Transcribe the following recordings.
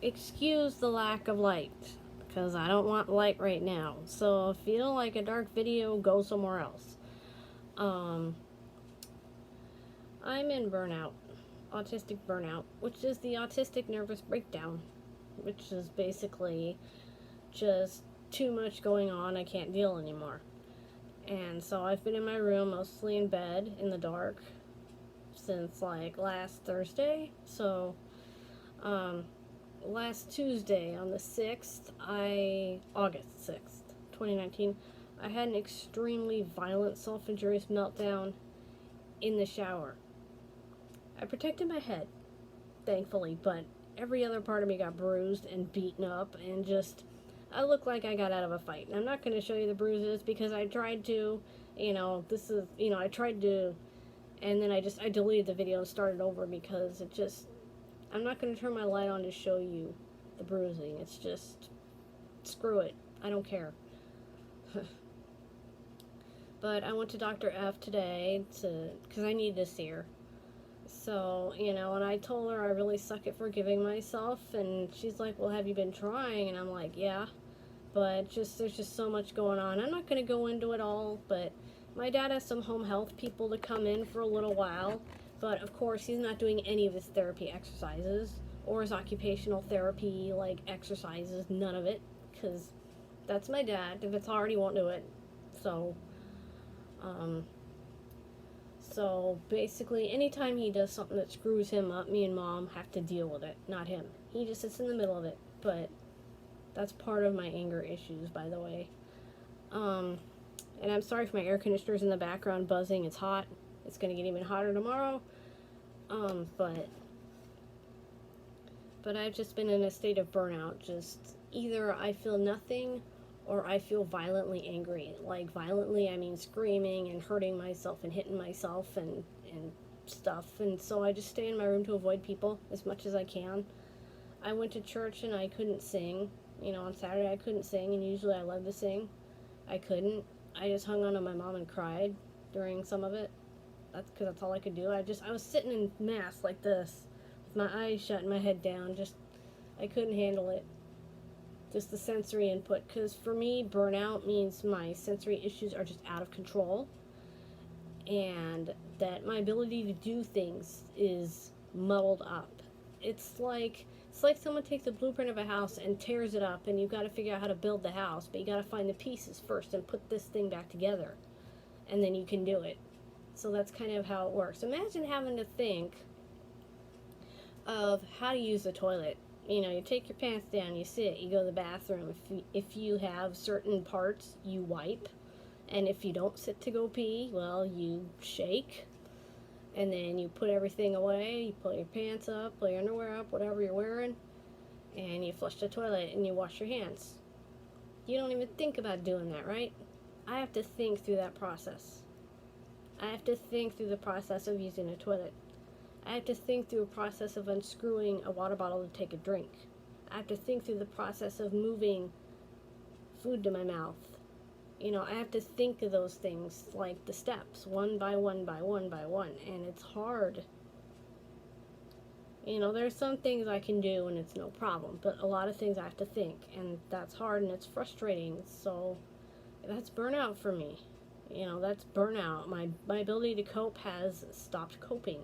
excuse the lack of light, because I don't want light right now. So if you don't like a dark video, go somewhere else. Um, I'm in burnout, autistic burnout, which is the autistic nervous breakdown, which is basically just too much going on. I can't deal anymore. And so I've been in my room, mostly in bed, in the dark, since like last Thursday. So, last Tuesday on the 6th, August 6th, 2019, I had an extremely violent self-injurious meltdown in the shower. I protected my head, thankfully, but every other part of me got bruised and beaten up, and just, I look like I got out of a fight. And I'm not going to show you the bruises because I tried to, I tried to, and then I deleted the video and started over because it just, I'm not going to turn my light on to show you the bruising. It's just, screw it. I don't care. But I went to Dr. F today because I needed to see her. So, and I told her I really suck at forgiving myself, and she's like, well, have you been trying? And I'm like, yeah, but there's just so much going on. I'm not going to go into it all, but my dad has some home health people to come in for a little while, but of course he's not doing any of his therapy exercises or his occupational therapy, like, exercises, none of it, because that's my dad. If it's hard, he won't do it. So basically, anytime he does something that screws him up, me and Mom have to deal with it, not him. He just sits in the middle of it, but that's part of my anger issues, by the way. And I'm sorry for my air conditioners in the background buzzing. It's hot. It's going to get even hotter tomorrow. But I've just been in a state of burnout. Just either I feel nothing or I feel violently angry. Like, violently, I mean screaming and hurting myself and hitting myself and stuff. And so I just stay in my room to avoid people as much as I can. I went to church and I couldn't sing. On Saturday I couldn't sing, and usually I love to sing. I couldn't. I just hung on to my mom and cried during some of it. That's because that's all I could do. I was sitting in mass like this, with my eyes shut and my head down. I couldn't handle it. Just the sensory input, because for me, burnout means my sensory issues are just out of control, and that my ability to do things is muddled up. It's like someone takes a blueprint of a house and tears it up, and you've got to figure out how to build the house, but you got to find the pieces first and put this thing back together, and then you can do it. So that's kind of how it works. Imagine having to think of how to use the toilet. You take your pants down, you sit, you go to the bathroom. If you have certain parts, you wipe. And if you don't sit to go pee, well, you shake. And then you put everything away, you pull your pants up, pull your underwear up, whatever you're wearing, and you flush the toilet and you wash your hands. You don't even think about doing that, right? I have to think through that process. I have to think through the process of using a toilet. I have to think through a process of unscrewing a water bottle to take a drink. I have to think through the process of moving food to my mouth. I have to think of those things, like the steps, one by one by one by one, and it's hard. There's some things I can do and it's no problem, but a lot of things I have to think, and that's hard and it's frustrating. So that's burnout for me. That's burnout. My ability to cope has stopped coping.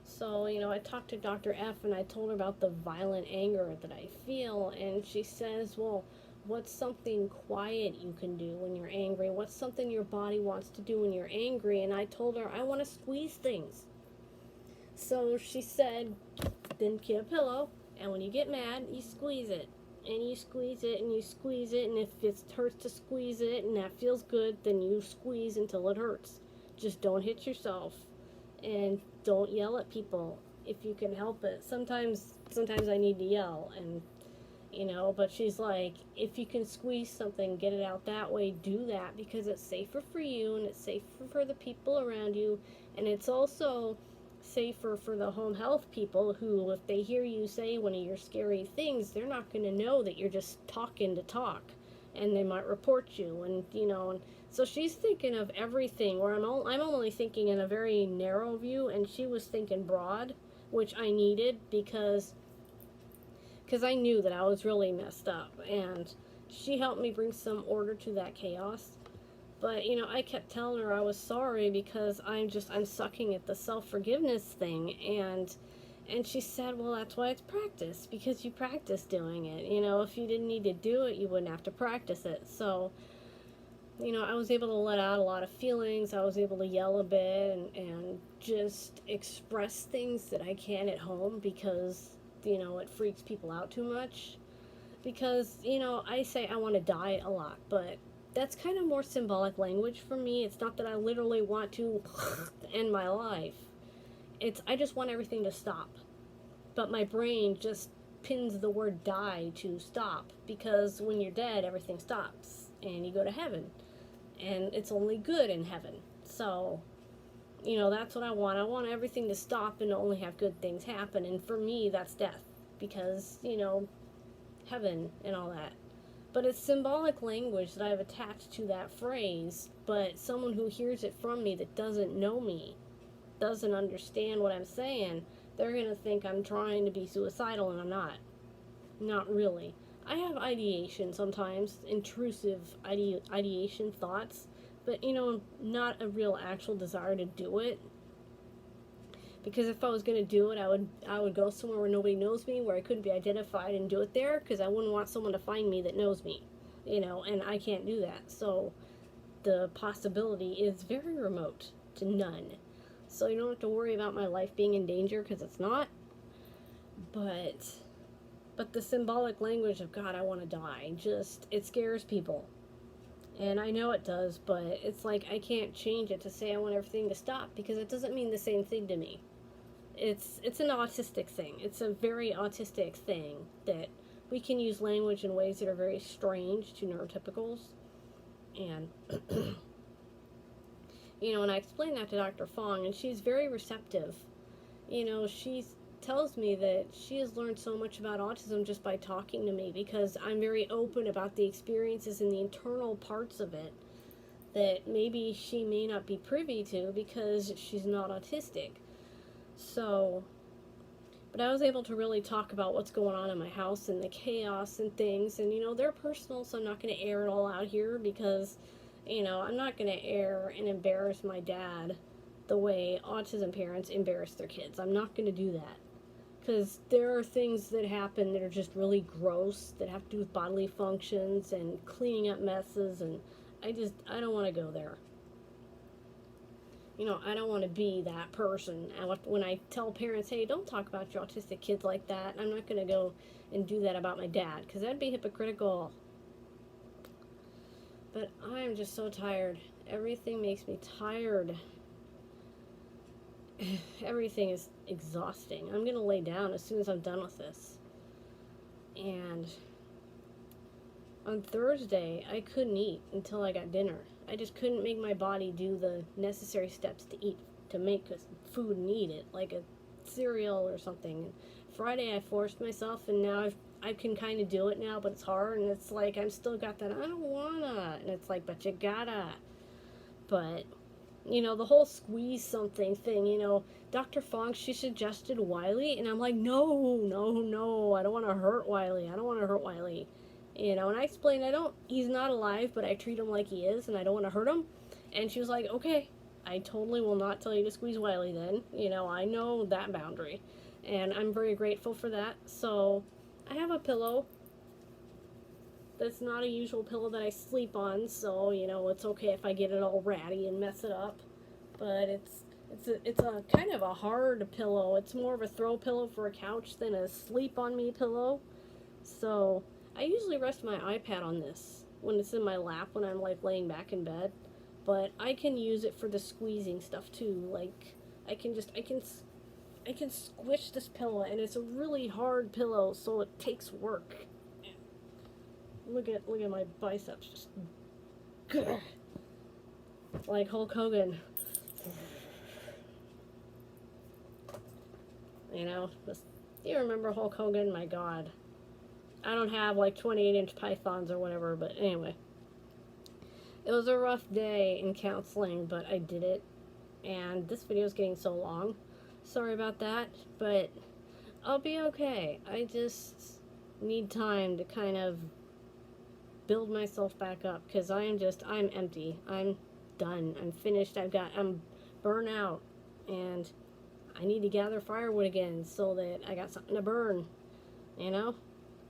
So, I talked to Dr. F and I told her about the violent anger that I feel, and she says, well, what's something quiet you can do when you're angry? What's something your body wants to do when you're angry? And I told her, I want to squeeze things. So she said, then get a pillow, and when you get mad, you squeeze it. And you squeeze it, and you squeeze it, and if it hurts to squeeze it, and that feels good, then you squeeze until it hurts. Just don't hit yourself. And don't yell at people if you can help it. Sometimes I need to yell, and but she's like, if you can squeeze something, get it out that way, do that, because it's safer for you and it's safer for the people around you, and it's also safer for the home health people who, if they hear you say one of your scary things, they're not going to know that you're just talking to talk, and they might report you. And and so she's thinking of everything, where I'm only thinking in a very narrow view, and she was thinking broad, which I needed, because because I knew that I was really messed up, and she helped me bring some order to that chaos. But, I kept telling her I was sorry because I'm sucking at the self-forgiveness thing, and she said, well, that's why it's practice, because you practice doing it. If you didn't need to do it, you wouldn't have to practice it. So, I was able to let out a lot of feelings. I was able to yell a bit and just express things that I can at home because, it freaks people out too much. Because, I say I want to die a lot, but that's kind of more symbolic language for me. It's not that I literally want to end my life. I just want everything to stop. But my brain just pins the word die to stop, because when you're dead, everything stops and you go to heaven. And it's only good in heaven. So, that's what I want. I want everything to stop and only have good things happen. And for me, that's death. Because, heaven and all that. But it's symbolic language that I've attached to that phrase. But someone who hears it from me that doesn't know me, doesn't understand what I'm saying, they're going to think I'm trying to be suicidal, and I'm not. Not really. I have ideation sometimes, intrusive ideation thoughts, but, not a real actual desire to do it. Because if I was going to do it, I would go somewhere where nobody knows me, where I couldn't be identified, and do it there, because I wouldn't want someone to find me that knows me, and I can't do that. So the possibility is very remote to none. So you don't have to worry about my life being in danger, because it's not. But the symbolic language of, God, I want to die, it scares people. And I know it does, but it's like I can't change it to say I want everything to stop, because it doesn't mean the same thing to me. It's an autistic thing. It's a very autistic thing that we can use language in ways that are very strange to neurotypicals. And, and I explained that to Dr. Fong, and she's very receptive. She tells me that she has learned so much about autism just by talking to me, because I'm very open about the experiences and the internal parts of it that maybe she may not be privy to because she's not autistic. So, but I was able to really talk about what's going on in my house and the chaos and things, and they're personal, so I'm not going to air it all out here, because I'm not going to air and embarrass my dad the way autism parents embarrass their kids. I'm not going to do that, because there are things that happen that are just really gross, that have to do with bodily functions and cleaning up messes, and I don't want to go there. I don't want to be that person. When I tell parents, hey, don't talk about your autistic kids like that, I'm not going to go and do that about my dad, because that'd be hypocritical. But I'm just so tired. Everything makes me tired. Everything is exhausting. I'm going to lay down as soon as I'm done with this. And on Thursday, I couldn't eat until I got dinner. I just couldn't make my body do the necessary steps to make food and eat it, like a cereal or something. Friday I forced myself, and now I can kind of do it now, but it's hard, and it's like I'm still got that, I don't wanna, and it's like, but you gotta. But, the whole squeeze something thing, Dr. Fong, she suggested Wiley, and I'm like, no, I don't want to hurt Wiley. And I explained, he's not alive, but I treat him like he is, and I don't want to hurt him. And she was like, okay, I totally will not tell you to squeeze Wiley then. I know that boundary. And I'm very grateful for that. So, I have a pillow. That's not a usual pillow that I sleep on, so, it's okay if I get it all ratty and mess it up. But it's a kind of a hard pillow. It's more of a throw pillow for a couch than a sleep on me pillow. So, I usually rest my iPad on this when it's in my lap when I'm like laying back in bed, but I can use it for the squeezing stuff too. Like I can squish this pillow, and it's a really hard pillow, so it takes work. Look at my biceps, just like Hulk Hogan. You remember Hulk Hogan? My God. I don't have like 28-inch pythons or whatever, but anyway. It was a rough day in counseling, but I did it. And this video is getting so long. Sorry about that, but I'll be okay. need time to kind of build myself back up, because I'm empty. I'm done. I'm finished. I'm burnt out, and I need to gather firewood again so that I got something to burn, you know?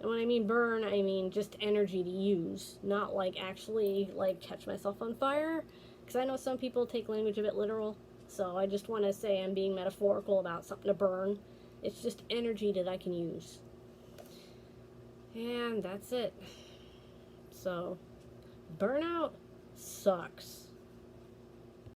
And when I mean burn, I mean just energy to use, not like actually like catch myself on fire, because I know some people take language a bit literal. So I just want to say I'm being metaphorical about something to burn. It's just energy that I can use. And that's it. So, burnout sucks.